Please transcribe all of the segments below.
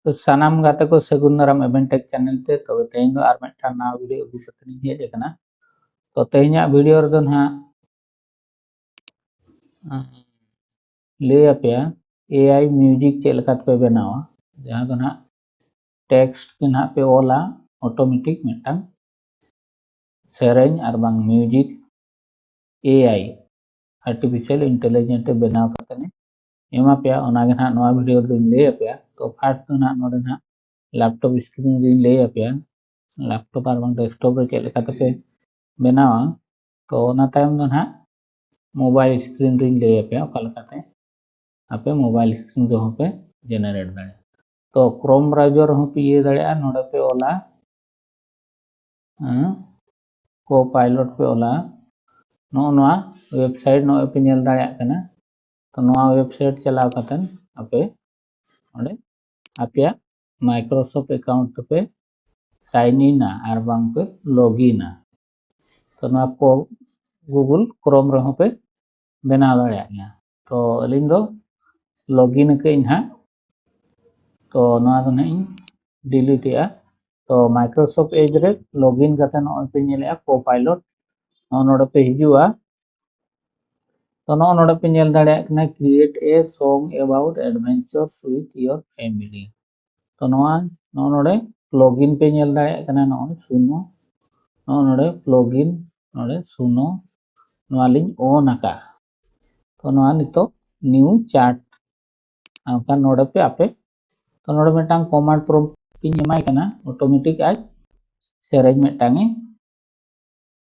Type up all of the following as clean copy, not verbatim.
तो सानाम गाते को सगुन दाराम एवेंटेक चैनल ते तो तेहें दो आर मिदटां नवा वीडियो अगु कते हेज अकना। तो तेहें वीडियो रे दो ना ले आपेया एआई म्यूजिक चेक लेकाते पे बनावा जहां दो ना टेक्स्ट के ना पे ओला ऑटोमेटिक मिदटां सेरेंज आर बांग म्यूजिक एआई आर्टिफिशियल इंटेलिजेंस ते बनाव कते ने एमा पे ओना गे ना नवा वीडियो दो ले आपेया। तो फर्स्ट दो ना नोडे ना लैपटॉप स्क्रीन रे ले आपेया लैपटॉप आर बांग डेस्कटॉप रे चेक लेकाते पे बनावा। तो ओना तायम दो ना मोबाइल स्क्रीन रे ले आपेया ओका लेकाते आपे मोबाइल स्क्रीन रे हो पे जनरेट दाड़े। तो क्रोम ब्राउजर हो पे ये दाड़े नोडे पे ओला को पायलट पे ओला नोआ वेबसाइट नो पे नेल दाड़े कना। तो नोआ वेबसाइट चलाव कतन आपे ओडे आपया माइक्रोसॉफ्ट अकाउंट पे साइन इन आर बांग पे लॉगिन। तो नोआ को गूगल क्रोम रे हो पे बनाव दाड़े। तो अलिन दो लॉगिन के इन हा तो नोआ दो ना डिलीट या। तो माइक्रोसॉफ्ट एज रे लॉगिन कतन नो पे नेले को पायलट नोडे पे हिजुआ। तो नोडे पे नेल दाड़े कना create a song about adventures with your family. तो नोडे प्लगइन पे नेल दाड़े कना नो सुनो नोडे प्लगइन नोडे सुनो नोलिन ऑन आका। तो नोआ नितो न्यू चार्ट आका नोडे पे आपे तो नोडे मिदटां कमांड प्रॉम्प्ट पिन एमाय कना ऑटोमेटिक आज सेरेज मिदटांगे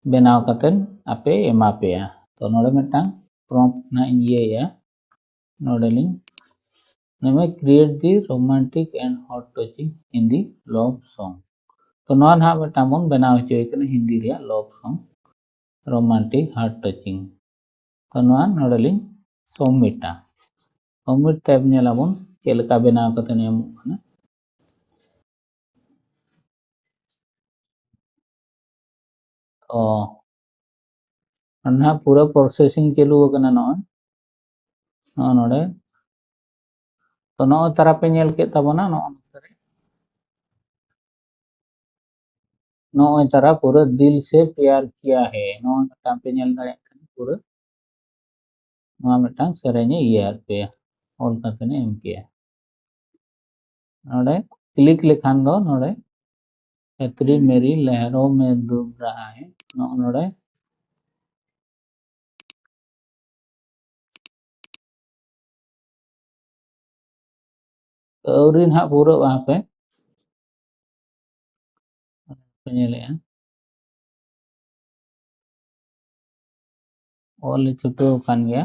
बनाव कतन आपे एमा पेया। तो नोडे मिदटां प्रॉम्प्ट ना ये या नोडे लिंग नमे create the romantic and hot touching Hindi love song. तो नोआ ना मिदटां बन बनाव होय कना हिंदी रे love song romantic heart touching. तो नोआ नोडे लिंग सबमिट टैब नेलाबन चेलका बनाव कतन एमो कना। तो ना पूरा प्रोसेसिंग चालू कना नोडे। तो नो तारा पे नेल के तबना नो तारा पूरा दिल से प्यार किया है नो मिदटां पे नेल दाड़े पूरा नोआ मिदटां सेरेंजे इयार पे ऑल कतने एम किया। नोडे क्लिक लेखान दो नोडे छतरी मेरी लहरों में डूब रहा है नोडे औरी ना पूरा वहां पे नेले ऑल छुटो कान गया।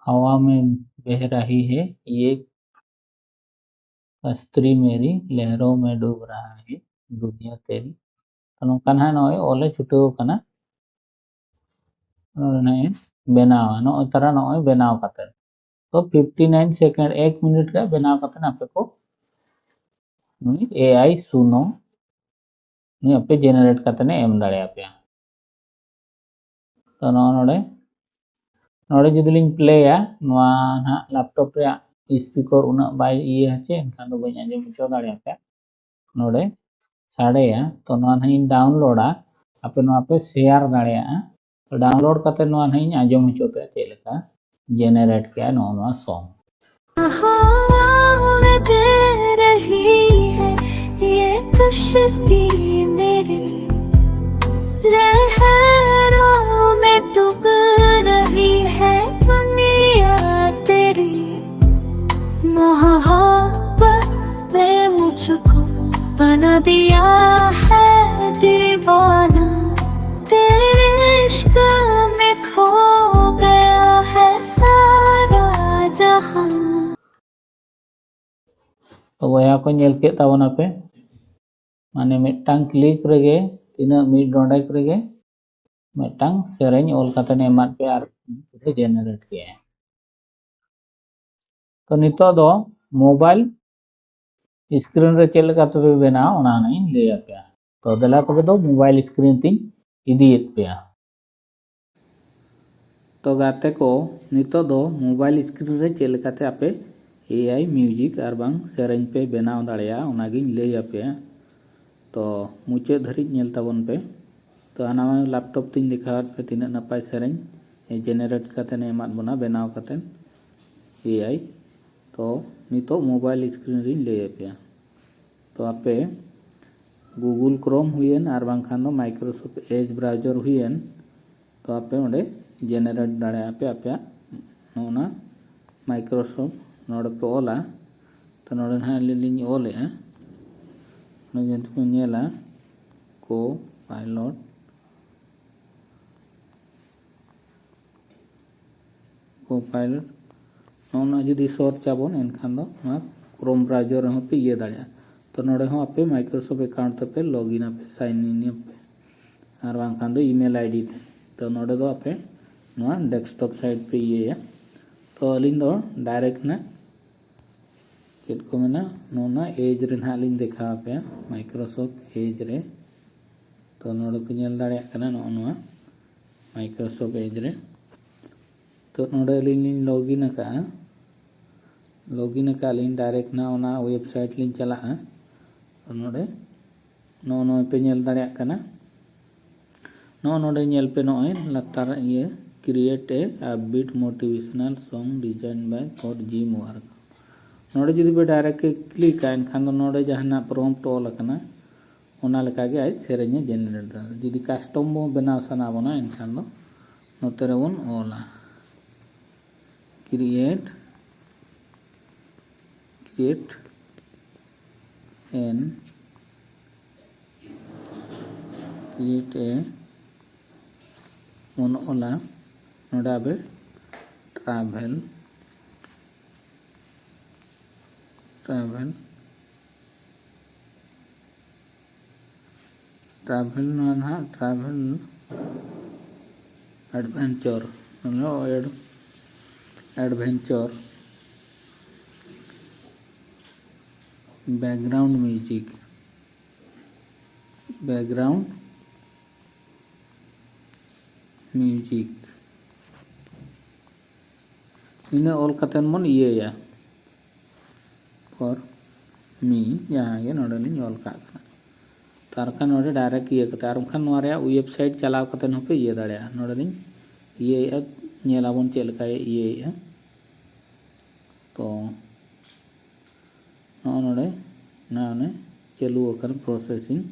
हवा में बह रही है ये कश्ती मेरी लहरों में डूब रहा है दुनिया तेरी। तो नोकान हा नोय ऑल छुटो कना ने बनावा नो तारा नोय बनाव कतन। तो 59 सेकंड 1 मिनट का बनाव कतन आपे को एआई सुनो नी आपे जनरेट कतने एम दाड़े आपे। तो नोडे नोडे जुदी लिंग प्ले या नोआ ना लैपटॉप रे स्पीकर उना बाय ये हचे एनखान दो बई आंजम होचो दाड़े आपे नोडे साड़े या। तो नोआ ना इन डाउनलोडा आपे नोआ पे शेयर दाड़े या। तो डाउनलोड कते नोआ ना इन आंजम होचो पे चेलका जनरेट किया नोआ सॉन्ग। ये कश्ती मेरी लहरों में डूब रही है दुनिया तेरी मोहब्बत ने मुझको बना दिया है दीवाना तेरे इश्क में खो गया है सारा जहां। तो वया को नेल के ताबना पे माने मिदटां क्लिक रेगे तीना मिड डोंडेक रेगे मिदटां सेरेंज ऑल कतन एमात पे आर जनरेट किया। तो नितो दो मोबाइल स्क्रीन रे चेक लेका तबे बनाव ओना नहीं ले आपे। तो दला तबे दो मोबाइल स्क्रीन तीन इदीयत पे। तो गाते को नितो दो मोबाइल स्क्रीन रे चेक लेकाते आपे एआई म्यूजिक और बांग सेरेंज पे बनाव दाड़िया ओनागिन लई आपे। तो मुचे धरी नेल ताबन पे। तो हना लैपटॉप तीन दिखावत पे तीन नपाय सेरेंज जेनेरेट करते ने एमाद बना बनाव करते एआई। तो नितो मोबाइल स्क्रीन रे लई आपे। तो आपे गूगल क्रोम हुईन और बांखान दो माइक्रोसॉफ्ट एज ब्राउजर हुईन। तो आपे ओंडे जेनेरेट दाड़े आपे आपे नोना माइक्रोसॉफ्ट नोडे पे ओला। तो नोडे ना लिंग ओले नोडे पे नेला को पायलट नोना जुदी सर्च आबन एनखान दो ना क्रोम ब्राउजर हो पे ये दाड़े। तो नोडे हो आपे माइक्रोसॉफ्ट अकाउंट ते पे लॉगिन आपे साइन इन आपे और बांखान दो ईमेल आईडी ते। तो नोडे दो आपे नोआ डेस्कटॉप साइड पे ये तो अलिंग दो डायरेक्ट ना चेक को मेना नोना एज रे ना अलिंग देखा आपे माइक्रोसॉफ्ट एज रे। तो नोडे पे नेल दाड़े कना नोआ माइक्रोसॉफ्ट एज रे। तो नोडे अलिंग लॉगिन का अलिंग डायरेक्ट ना ओना वेबसाइट लिंग चला। तो नोडे नो पे नेल दाड़े कना नोडे नेल पे नोय लातार ये create a upbeat motivational song design by for gym work. नोडे जुदी पे डायरेक्ट क्लिक एनखान दो नोडे जहाना प्रॉम्प्ट ऑल कना ओना लेका गे आज सेरेंज जेनेरेट दा। जुदी कस्टम बो बनाव सना बना एनखान दो नोते रे बोन ऑला क्रिएट ए उन ओला नोडे आबे ट्रैवल ना ट्रैवल एडवेंचर बैकग्राउंड म्यूजिक इन ऑल कतेन मन ये फॉर मी जहाँ ये नोडे लिंग ऑल का तारका नोडे डायरेक्ट ये कते आर खान नोरे वेबसाइट चलाव कतेन होपे ये दाड़े नोडे लिंग ये नेलाबन चेक लेका ये। तो नोडे ना चालू अकन processing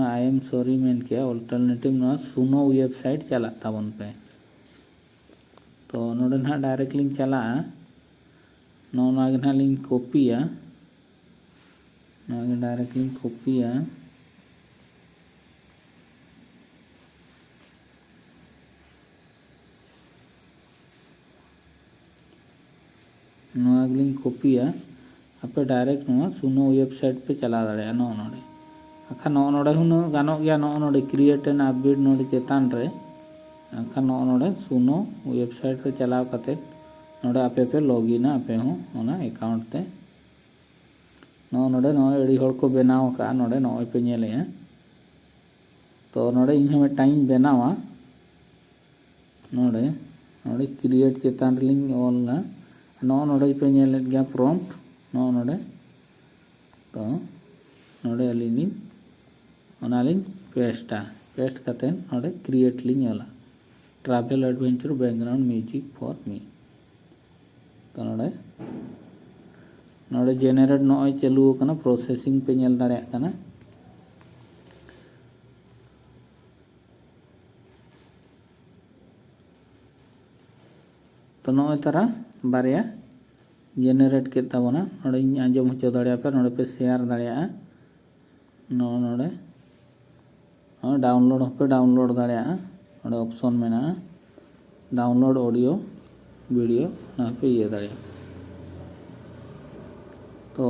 I am sorry main के अल्टरनेटिव ना सुनो वेबसाइट चला ताबन पे। तो नोडे ना डायरेक्ट लिंक चला नोना गे ना लिंक कॉपीया नोगे डायरेक्ट लिंक कॉपीया नोआ लिंक कॉपीया आपे डायरेक्ट नोआ सुनो वेबसाइट पे चला दाड़े नोडे आखा नोडे हुनो गानो गया नोडे क्रिएट एन अपडेट नोडे चेतान रे आखा नोडे सुनो वेबसाइट रे चलाव कते नोडे आपे पे लॉगिन आपे हो ओना अकाउंट ते नोडे एडी हड़ को बनाव का नोडे नोय पे नेले। तो नोडे इन में टाइम बनावा नोडे क्रिएट चेतान लिंग ऑल नोडे पे नेले गया प्रॉम्प्ट नोडे। तो नोडे अलिंग ओना लिंग पेस्ट करते नोडे क्रिएट लिंग ओला travel adventure background music for me. तो नोडे जेनेरेट नोय चालू कना प्रोसेसिंग पे नेल दाड़े कना। तो नोय तारा बारिया जेनेरेट के ताबना नोडे आंजम होचो दाड़े पे नोडे पे शेयर दाड़े नोडे डाउनलोड पे डाउनलोड दाड़े नोडे ऑप्शन मेना डाउनलोड ऑडियो वीडियो ना पे ये दाड़े। तो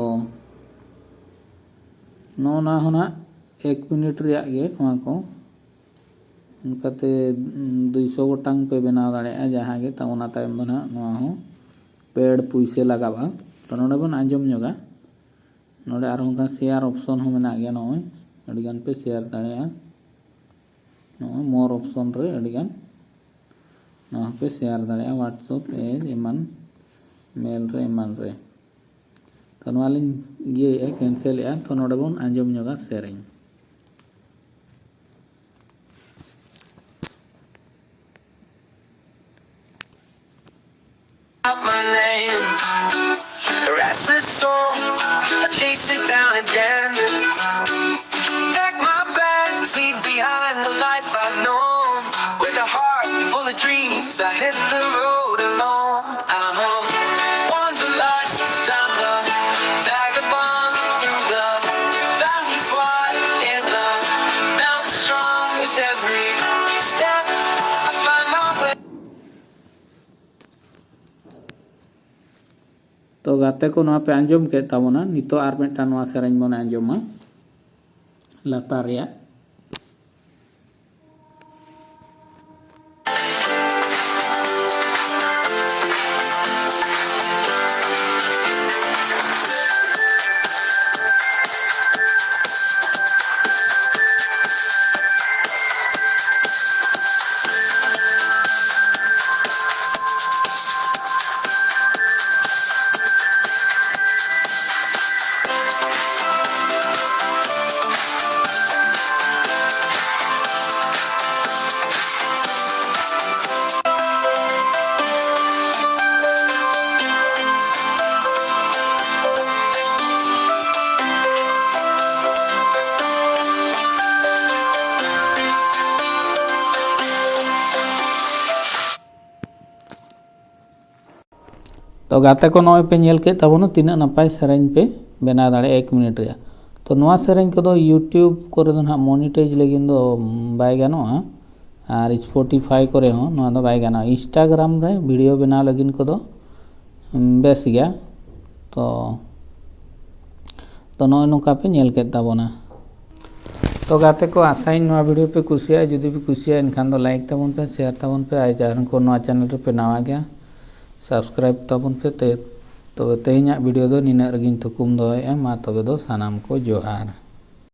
नोना होना 1 मिनट रिया गे नोआ को उनकाते 200 गोटांग पे बनाव दाड़े जहाँ गे तोना तायम बना नोआ हो पेड पुइसे लगावा। तो नोडे बन आंजम जोगा नोडे आर होगा शेयर ऑप्शन हो मेना गया नोय अडिगान पे शेयर दाड़े मोर ऑप्शन रे अडिगान ना पे शेयर दाड़े व्हाट्सएप एज एमान मेल रे एमान रे तो नालिन ये कैंसिल या तो नोडे बन आंजम जोगा सेरें my name, a restless soul, I chase it down again. Pack my bags, leave behind the life I've known. With a heart full of dreams, I hit the road alone. I'm a wanderlust, I'm a vagabond through the valleys wide in the mountains strong. With every step, I find my way. तो गाते को नवा पे आंजम के ताबोना नितो are मिदटान नवा सेरेन बन आंजमा लातार या तो गाते को नॉय पे नेल के तबोनो तीना नपाय सेरेन पे बना दाड़े 1 मिनट रे तो नवा सेरेन को दो यूट्यूब करे दो ना मोनेटाइज लगिन दो बाय गानोआ और स्पॉटिफाई करे हो नवा दो बाय गाना इंस्टाग्राम रे वीडियो बना लगिन को दो बेस गया तो नॉय नोका पे नेल के तबोना तो गाते को आसाइन नवा वीडियो पे कुसिया जदि भी कुसिया इनखान दो लाइक तबन पे शेयर तबन पे आय जारन को नवा चैनल पे नवा गया सब्सक्राइब तबन पे तब तेहना वीडियो दो निना रगिन थुकुम दो मा तबे दो सानाम को जोहार।